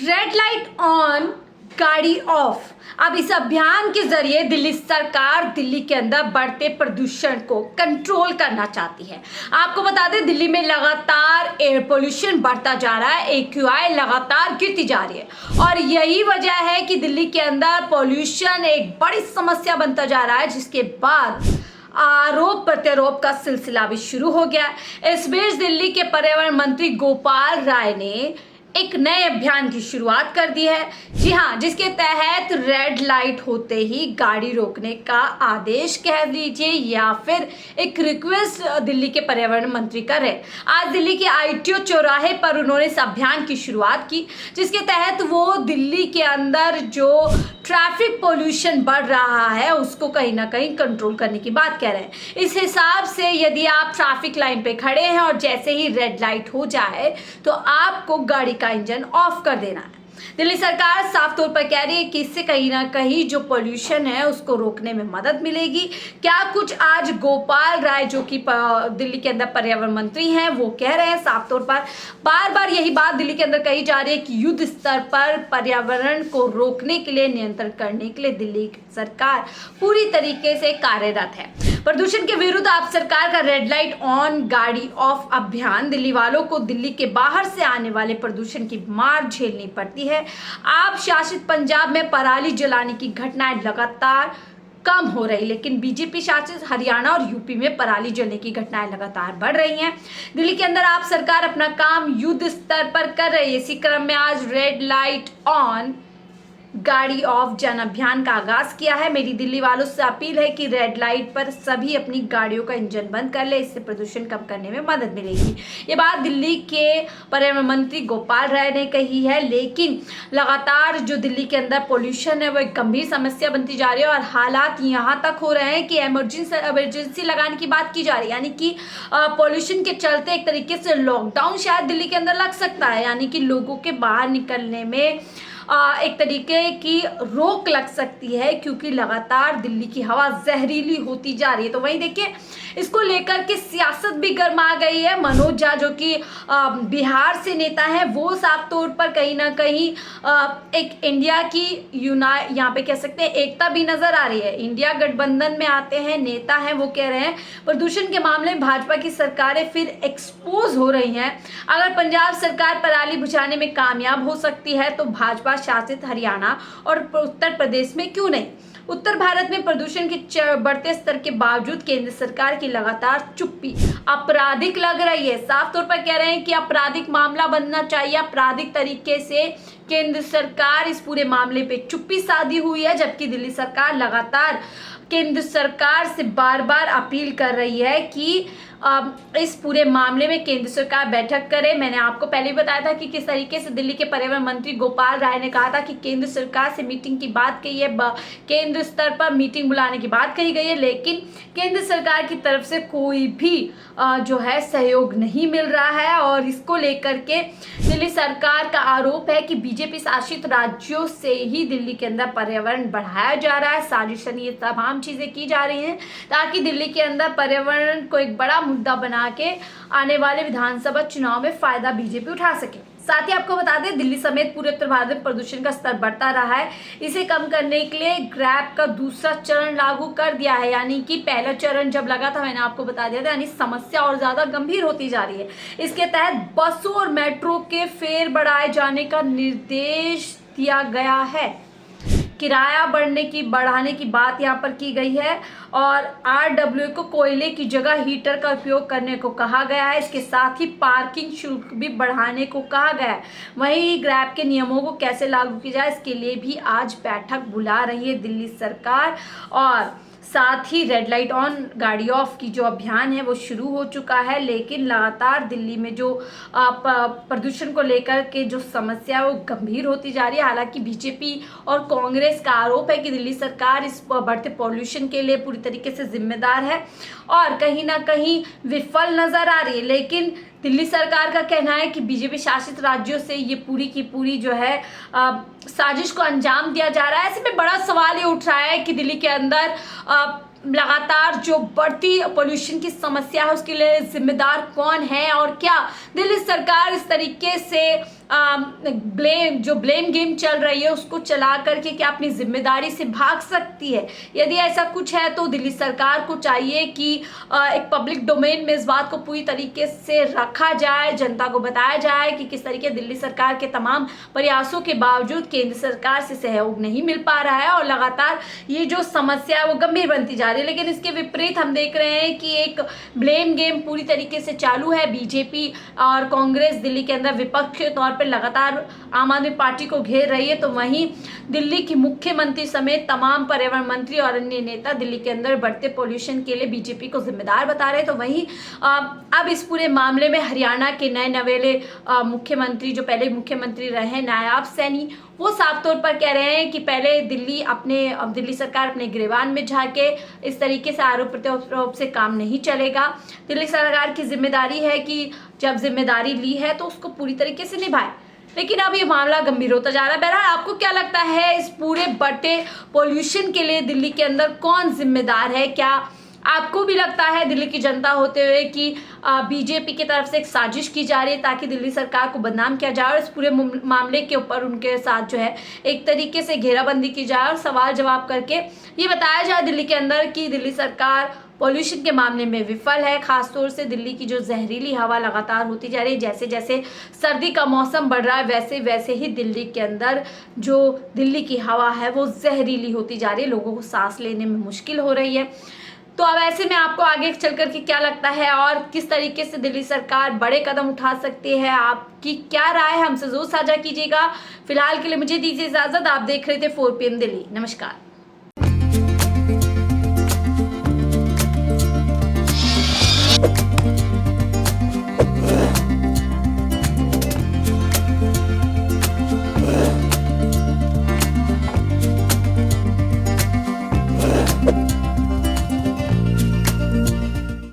Red light on गाड़ी of. अब इस अभियान के जरिए दिल्ली सरकार दिल्ली के अंदर बढ़ते प्रदूषण को कंट्रोल करना चाहती है। आपको बता दें, दिल्ली में लगातार एयर पोल्यूशन बढ़ता जा रहा है, AQI लगातार गिरती जा रही है और यही वजह है कि दिल्ली के अंदर पोल्यूशन एक बड़ी समस्या बनता जा रहा है, जिसके बाद आरोप प्रत्यारोप का सिलसिला भी शुरू हो गया। इस बीच दिल्ली के पर्यावरण मंत्री गोपाल राय ने एक नए अभियान की शुरुआत कर दी है। जी हाँ, जिसके तहत रेड लाइट होते ही गाड़ी रोकने का आदेश कह लीजिए या फिर एक रिक्वेस्ट दिल्ली के पर्यावरण मंत्री कर रहे। आज दिल्ली के ITO चौराहे पर उन्होंने इस अभियान की शुरुआत की, जिसके तहत वो दिल्ली के अंदर जो ट्रैफिक पोल्यूशन बढ़ रहा है उसको कहीं ना कहीं कंट्रोल करने की बात कह रहे हैं। इस हिसाब से यदि आप ट्रैफिक लाइन पे खड़े हैं और जैसे ही रेड लाइट हो जाए तो आपको गाड़ी का इंजन ऑफ कर देना है। दिल्ली सरकार साफ तौर पर कह रही है कि इससे कहीं ना कहीं जो पोल्यूशन है उसको रोकने में मदद मिलेगी। क्या कुछ आज गोपाल राय जो कि दिल्ली के अंदर पर्यावरण मंत्री हैं वो कह रहे हैं। साफ तौर पर बार बार यही बात दिल्ली के अंदर कही जा रही है कि युद्ध स्तर पर पर्यावरण को रोकने के लिए, नियंत्रण करने के लिए दिल्ली सरकार पूरी तरीके से कार्यरत है। प्रदूषण के विरुद्ध आप सरकार का रेड लाइट ऑन गाड़ी ऑफ अभियान दिल्ली वालों को दिल्ली के बाहर से आने वाले प्रदूषण की मार झेलनी पड़ती है। आप शासित पंजाब में पराली जलाने की घटनाएं लगातार कम हो रही, लेकिन बीजेपी शासित हरियाणा और यूपी में पराली जलने की घटनाएं लगातार बढ़ रही हैं। दिल्ली के अंदर आप सरकार अपना काम युद्ध स्तर पर कर रही है। इसी क्रम में आज रेड लाइट ऑन गाड़ी ऑफ जन अभियान का आगाज किया है। मेरी दिल्ली वालों से अपील है कि रेड लाइट पर सभी अपनी गाड़ियों का इंजन बंद कर ले, इससे प्रदूषण कम करने में मदद मिलेगी। ये बात दिल्ली के पर्यावरण मंत्री गोपाल राय ने कही है। लेकिन लगातार जो दिल्ली के अंदर पोल्यूशन है वो एक गंभीर समस्या बनती जा रही है और हालात यहाँ तक हो रहे हैं कि इमरजेंसी लगाने की बात की जा रही है, यानी कि पोल्यूशन के चलते एक तरीके से लॉकडाउन शायद दिल्ली के अंदर लग सकता है, यानी कि लोगों के बाहर निकलने में एक तरीके की रोक लग सकती है, क्योंकि लगातार दिल्ली की हवा जहरीली होती जा रही है। तो वहीं देखिए, इसको लेकर के सियासत भी गर्मा गई है। मनोज झा जो कि बिहार से नेता है, वो साफ तौर पर कहीं ना कहीं एक इंडिया की यहाँ पे कह सकते हैं एकता भी नजर आ रही है। इंडिया गठबंधन में आते हैं नेता हैं, वो कह रहे हैं प्रदूषण के मामले में भाजपा की सरकारें फिर एक्सपोज हो रही हैं। अगर पंजाब सरकार पराली बुझाने में कामयाब हो सकती है तो भाजपा शासित हरियाणा और उत्तर प्रदेश में क्यों नहीं। उत्तर भारत में प्रदूषण के बढ़ते स्तर के बावजूद केंद्र सरकार की लगातार चुप्पी आपराधिक लग रही है। साफ तौर पर कह रहे हैं कि आपराधिक मामला बनना चाहिए। आपराधिक तरीके से केंद्र सरकार इस पूरे मामले पे चुप्पी साधी हुई है, जबकि दिल्ली सरकार लगातार केंद्र सरकार से बार बार अपील कर रही है कि इस पूरे मामले में केंद्र सरकार बैठक करे। मैंने आपको पहले ही बताया था कि किस तरीके से दिल्ली के पर्यावरण मंत्री गोपाल राय ने कहा था कि केंद्र सरकार से मीटिंग की बात कही है, केंद्र स्तर पर मीटिंग बुलाने की बात कही गई है, लेकिन केंद्र सरकार की तरफ से कोई भी जो है सहयोग नहीं मिल रहा है। और इसको लेकर के दिल्ली सरकार का आरोप है कि बीजेपी शासित राज्यों से ही दिल्ली के अंदर पर्यावरण बढ़ाया जा रहा है। साजिशन ये तमाम चीजें की जा रही हैं ताकि दिल्ली के अंदर पर्यावरण को एक बड़ा मुद्दा बना के आने वाले विधानसभा चुनाव में फायदा बीजेपी उठा सके। साथ ही आपको बता दें, दिल्ली समेत पूरे उत्तर भारत में प्रदूषण का स्तर बढ़ता रहा है। इसे कम करने के लिए ग्रैब का दूसरा चरण लागू कर दिया है, यानी कि पहला चरण जब लगा था मैंने आपको बता दिया था, यानी समस्या और ज्यादा गंभीर होती जा रही है। इसके तहत बसों और मेट्रो के फेयर बढ़ाए जाने का निर्देश दिया गया है। किराया बढ़ाने की बात यहाँ पर की गई है और RWA को कोयले की जगह हीटर का उपयोग करने को कहा गया है। इसके साथ ही पार्किंग शुल्क भी बढ़ाने को कहा गया है। वहीं ग्रैब के नियमों को कैसे लागू किया जाए, इसके लिए भी आज बैठक बुला रही है दिल्ली सरकार। और साथ ही रेड लाइट ऑन गाड़ी ऑफ की जो अभियान है वो शुरू हो चुका है, लेकिन लगातार दिल्ली में जो प्रदूषण को लेकर के जो समस्या है वो गंभीर होती जा रही है। हालांकि बीजेपी और कांग्रेस का आरोप है कि दिल्ली सरकार इस बढ़ते पॉल्यूशन के लिए पूरी तरीके से जिम्मेदार है और कहीं ना कहीं विफल नजर आ रही है। लेकिन दिल्ली सरकार का कहना है कि बीजेपी शासित राज्यों से ये पूरी की पूरी जो है साजिश को अंजाम दिया जा रहा है। ऐसे में बड़ा सवाल ये उठ रहा है कि दिल्ली के अंदर लगातार जो बढ़ती पोल्यूशन की समस्या है उसके लिए जिम्मेदार कौन है और क्या दिल्ली सरकार इस तरीके से ब्लेम गेम चल रही है उसको चला करके क्या अपनी जिम्मेदारी से भाग सकती है? यदि ऐसा कुछ है तो दिल्ली सरकार को चाहिए कि एक पब्लिक डोमेन में इस बात को पूरी तरीके से रखा जाए, जनता को बताया जाए कि किस तरीके दिल्ली सरकार के तमाम प्रयासों के बावजूद केंद्र सरकार से सहयोग नहीं मिल पा रहा है और लगातार ये जो समस्या है वो गंभीर बनती जा रही है। लेकिन इसके विपरीत हम देख रहे हैं कि एक ब्लेम गेम पूरी तरीके से चालू है। बीजेपी और कांग्रेस दिल्ली के अंदर विपक्ष के तौर पर लगातार आम आदमी पार्टी को घेर रही है, तो वहीं दिल्ली की मुख्यमंत्री समेत तमाम पर्यावरण मंत्री और अन्य नेता दिल्ली के अंदर बढ़ते पोल्यूशन के लिए बीजेपी को जिम्मेदार बता रहे हैं। तो वहीं अब इस पूरे मामले में हरियाणा के नए नवेले मुख्यमंत्री, जो पहले मुख्यमंत्री रहे नायब सैनी, वो साफ तौर पर कह रहे हैं कि पहले दिल्ली सरकार अपने गिरबान में झांके, इस तरीके से आरोप प्रत्यारोप से काम नहीं चलेगा। दिल्ली सरकार की जिम्मेदारी है कि जब जिम्मेदारी ली है तो उसको पूरी तरीके से निभाए। लेकिन अब ये मामला गंभीर होता जा रहा है। बहरहाल आपको क्या लगता है इस पूरे बढ़ते पोल्यूशन के लिए दिल्ली के अंदर कौन जिम्मेदार है? क्या आपको भी लगता है दिल्ली की जनता होते हुए कि बीजेपी की तरफ से एक साजिश की जा रही है ताकि दिल्ली सरकार को बदनाम किया जाए और इस पूरे मामले के ऊपर उनके साथ जो है एक तरीके से घेराबंदी की जाए और सवाल जवाब करके ये बताया जाए दिल्ली के अंदर कि दिल्ली सरकार पॉल्यूशन के मामले में विफल है? खासतौर से दिल्ली की जो जहरीली हवा लगातार होती जा रही है, जैसे जैसे सर्दी का मौसम बढ़ रहा है वैसे वैसे ही दिल्ली के अंदर जो दिल्ली की हवा है वो जहरीली होती जा रही है, लोगों को सांस लेने में मुश्किल हो रही है। तो अब ऐसे में आपको आगे चल कर के क्या लगता है और किस तरीके से दिल्ली सरकार बड़े कदम उठा सकती है? आपकी क्या राय है हमसे जरूर साझा कीजिएगा। फिलहाल के लिए मुझे दीजिए इजाजत। आप देख रहे थे 4 PM दिल्ली। नमस्कार।